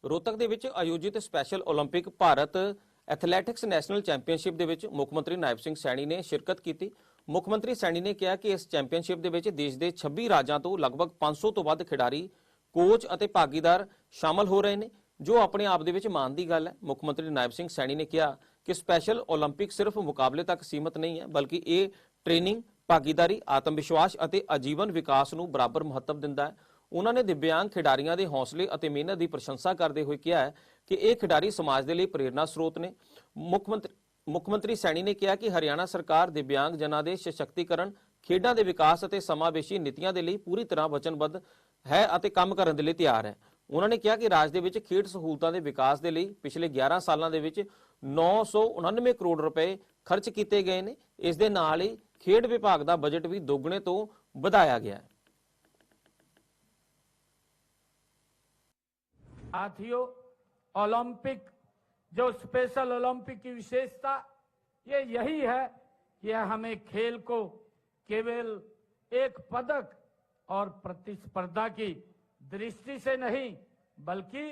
रोहतक ਦੇ ਵਿੱਚ ਆਯੋਜਿਤ special 올림픽 Bharat athletics national championship ਦੇ ਵਿੱਚ ਮੁੱਖ ਮੰਤਰੀ ਨਾਇਬ ਸਿੰਘ ਸੈਣੀ ਨੇ ਸ਼ਿਰਕਤ ਕੀਤੀ। ਮੁੱਖ ਮੰਤਰੀ ਸੈਣੀ ਨੇ ਕਿਹਾ ਕਿ ਇਸ ਚੈਂਪੀਅਨਸ਼ਿਪ ਦੇ ਵਿੱਚ ਦੇਸ਼ ਦੇ 26 ਰਾਜਾਂ ਤੋਂ ਲਗਭਗ 500 ਤੋਂ ਵੱਧ ਖਿਡਾਰੀ, ਕੋਚ ਅਤੇ ਭਾਗੀਦਾਰ ਸ਼ਾਮਲ ਹੋ ਰਹੇ ਨੇ, ਜੋ ਆਪਣੇ ਆਪ ਦੇ ਵਿੱਚ ਮਾਣ ਦੀ ਗੱਲ ਹੈ। ਮੁੱਖ ਮੰਤਰੀ ਨਾਇਬ ਸਿੰਘ ਸੈਣੀ ਨੇ ਕਿਹਾ ਕਿ ਸਪੈਸ਼ਲ 올림픽 ਸਿਰਫ ਮੁਕਾਬਲੇ ਤੱਕ ਸੀਮਤ ਨਹੀਂ ਹੈ, ਬਲਕਿ ਇਹ ਟ੍ਰੇਨਿੰਗ, ਭਾਗੀਦਾਰੀ, ਆਤਮ ਵਿਸ਼ਵਾਸ ਅਤੇ ਆਜੀਵਨ ਵਿਕਾਸ ਨੂੰ ਬਰਾਬਰ ਮਹੱਤਵ ਦਿੰਦਾ ਹੈ। ਉਹਨਾਂ ਨੇ ਦਿਵਿਆਂਗ ਖਿਡਾਰੀਆਂ ਦੇ ਹੌਸਲੇ ਅਤੇ ਮਿਹਨਤ ਦੀ ਪ੍ਰਸ਼ੰਸਾ ਕਰਦੇ ਹੋਏ ਕਿਹਾ ਹੈ ਕਿ ਇਹ ਖਿਡਾਰੀ ਸਮਾਜ ਦੇ ਲਈ ਪ੍ਰੇਰਨਾ ਸਰੋਤ ਨੇ। ਮੁੱਖ ਮੰਤਰੀ ਸੈਣੀ ਨੇ ਕਿਹਾ ਕਿ ਹਰਿਆਣਾ ਸਰਕਾਰ ਦਿਵਿਆਂਗ ਜਨਾਂ ਦੇ ਸਸ਼ਕਤੀਕਰਨ, ਖੇਡਾਂ ਦੇ ਵਿਕਾਸ ਅਤੇ ਸਮਾਵੇਸ਼ੀ ਨੀਤੀਆਂ ਦੇ ਲਈ ਪੂਰੀ ਤਰ੍ਹਾਂ ਵਚਨਬੱਧ ਹੈ ਅਤੇ ਕੰਮ ਕਰਨ ਦੇ ਲਈ ਤਿਆਰ ਹੈ। ਉਹਨਾਂ ਨੇ ਕਿਹਾ ਕਿ ਰਾਜ ਦੇ ਵਿੱਚ ਖੇਡ ਸਹੂਲਤਾਂ ਦੇ ਵਿਕਾਸ ਦੇ ਲਈ ਪਿਛਲੇ 11 ਸਾਲਾਂ ਦੇ ਵਿੱਚ 999 ਕਰੋੜ ਰੁਪਏ ਖਰਚ ਕੀਤੇ ਗਏ ਨੇ। ਇਸ ਦੇ ਨਾਲ ਹੀ ਖੇਡ ਵਿਭਾਗ ਦਾ ਬਜਟ ਵੀ ਦੁੱਗਣੇ ਤੋਂ ਵਧਾਇਆ ਗਿਆ ਹੈ। साथियों, ओलंपिक जो स्पेशल ओलंपिक की विशेषता ये यही है कि यह हमें खेल को केवल एक पदक और प्रतिस्पर्धा की दृष्टि से नहीं बल्कि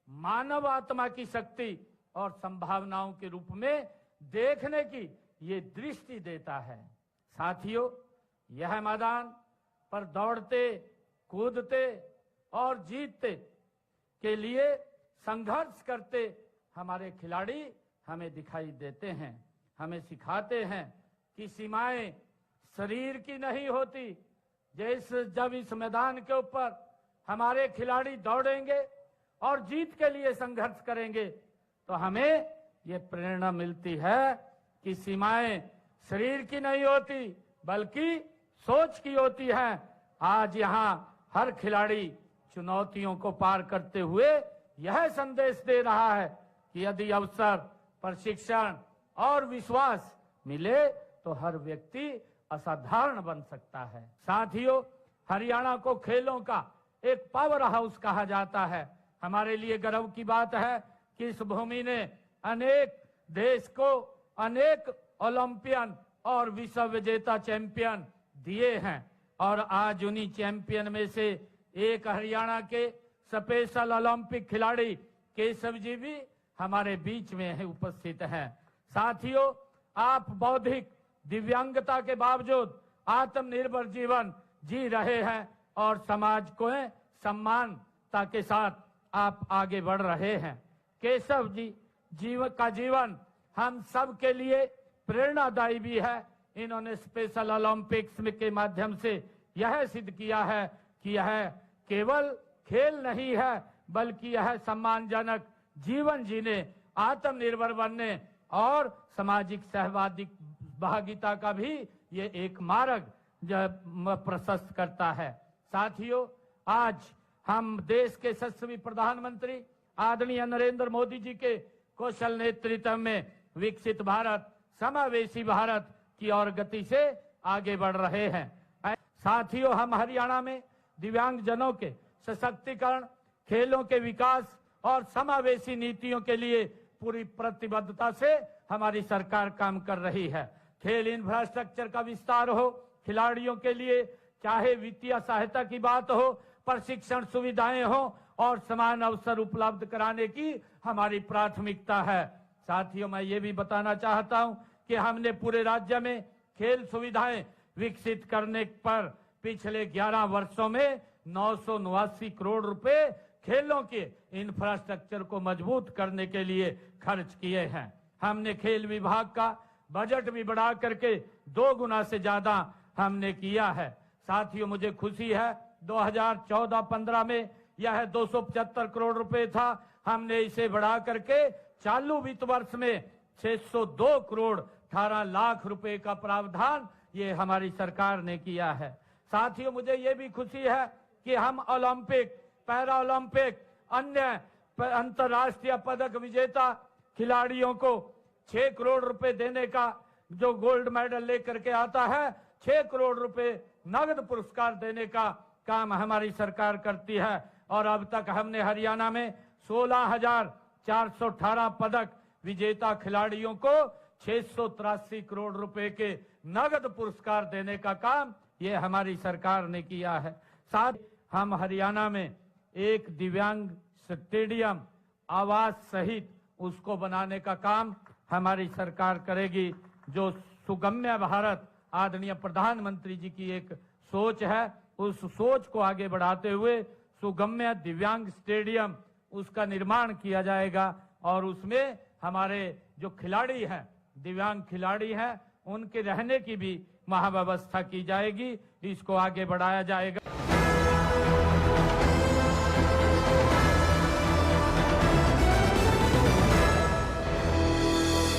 मानव आत्मा की शक्ति और संभावनाओं के रूप में देखने की ये दृष्टि देता है। साथियों, यह मैदान पर दौड़ते, कूदते और जीतते के लिए संघर्ष करते हमारे खिलाड़ी हमें दिखाई देते हैं, हमें सिखाते हैं कि सीमाएं शरीर की नहीं होती। जब इस मैदान के ऊपर हमारे खिलाड़ी दौड़ेंगे और जीत के लिए संघर्ष करेंगे तो हमें ये प्रेरणा मिलती है कि सीमाएं शरीर की नहीं होती बल्कि सोच की होती है। आज यहाँ हर खिलाड़ी चुनौतियों को पार करते हुए यह संदेश दे रहा है कि यदि अवसर, प्रशिक्षण और विश्वास मिले तो हर व्यक्ति असाधारण बन सकता है। साथियों, हरियाणा को खेलों का एक पावर हाउस कहा जाता है। हमारे लिए गर्व की बात है कि इस भूमि ने अनेक देश को अनेक ओलंपियन और विश्व विजेता चैंपियन दिए हैं और आज उन्हीं चैंपियन में से एक हरियाणा के स्पेशल ओलंपिक खिलाड़ी केशव जी भी हमारे बीच में उपस्थित हैं। साथियों, आप बौद्धिक दिव्यांगता के बावजूद आत्मनिर्भर जीवन जी रहे हैं और समाज को सम्मानता के साथ आप आगे बढ़ रहे हैं। केशव जी जीवन हम सब के लिए प्रेरणादायी भी है। इन्होंने स्पेशल ओलंपिक्स के माध्यम से यह सिद्ध किया है कि यह केवल खेल नहीं है बल्कि यह सम्मानजनक जीवन जीने, आत्मनिर्भर बनने और सामाजिक सहभागिता का भी ये एक मार्ग प्रशस्त करता है। साथियों, आज हम देश के यशस्वी प्रधानमंत्री आदरणीय नरेंद्र मोदी जी के कौशल नेतृत्व में विकसित भारत, समावेशी भारत की ओर गति से आगे बढ़ रहे हैं। साथियों, हम हरियाणा में दिव्यांग जनों के सशक्तिकरण, खेलों के विकास और समावेशी नीतियों के लिए पूरी प्रतिबद्धता से हमारी सरकार काम कर रही है। खेल इंफ्रास्ट्रक्चर का विस्तार हो, खिलाड़ियों के लिए चाहे वित्तीय सहायता की बात हो, प्रशिक्षण सुविधाएं हो और समान अवसर उपलब्ध कराने की हमारी प्राथमिकता है। साथियों, मैं ये भी बताना चाहता हूं कि हमने पूरे राज्य में खेल सुविधाएं विकसित करने पर पिछले 11 वर्षों में 989 करोड़ रुपए खेलों के इंफ्रास्ट्रक्चर को मजबूत करने के लिए खर्च किए हैं। हमने खेल विभाग का बजट भी बढ़ा करके 2 गुना से ज्यादा हमने किया है। साथियों, मुझे खुशी है 2014-15 में यह 275 करोड़ रुपए था। हमने इसे बढ़ा करके चालू वित्त वर्ष में 602 करोड़ 18 लाख रुपए का प्रावधान ये हमारी सरकार ने किया है। साथियों, मुझे ये भी खुशी है कि हम ओलंपिक, पैरा ओलंपिक, अन्य अंतर्राष्ट्रीय पदक विजेता खिलाड़ियों को 6 करोड़ रुपए देने का, जो गोल्ड मेडल लेकर के आता है 6 करोड़ रुपए नगद पुरस्कार देने का काम हमारी सरकार करती है। और अब तक हमने हरियाणा में 16,418 पदक विजेता खिलाड़ियों को 683 करोड़ रुपए के नगद पुरस्कार देने का काम ये हमारी सरकार ने किया है। साथ हम हरियाणा में एक दिव्यांग स्टेडियम आवास सहित उसको बनाने का काम हमारी सरकार करेगी। जो सुगम्य भारत आदरणीय प्रधानमंत्री जी की एक सोच है, उस सोच को आगे बढ़ाते हुए सुगम्य दिव्यांग स्टेडियम उसका निर्माण किया जाएगा और उसमें हमारे जो खिलाड़ी हैं, दिव्यांग खिलाड़ी हैं, उनके रहने की भी वहां व्यवस्था की जाएगी। इसको आगे बढ़ाया जाएगा।